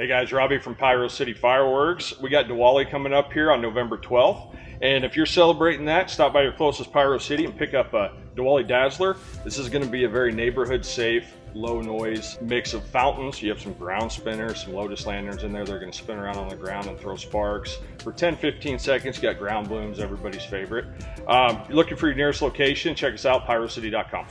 Hey guys, Robbie from Pyro City Fireworks. We got Diwali coming up here on November 12th. And if you're celebrating that, stop by your closest Pyro City and pick up a Diwali Dazzler. This is going to be a very neighborhood safe, low noise mix of fountains. You have some ground spinners, some Lotus lanterns in there. They're going to spin around on the ground and throw sparks. For 10-15 seconds, you got ground blooms, everybody's favorite. You're looking for your nearest location, check us out, pyrocity.com.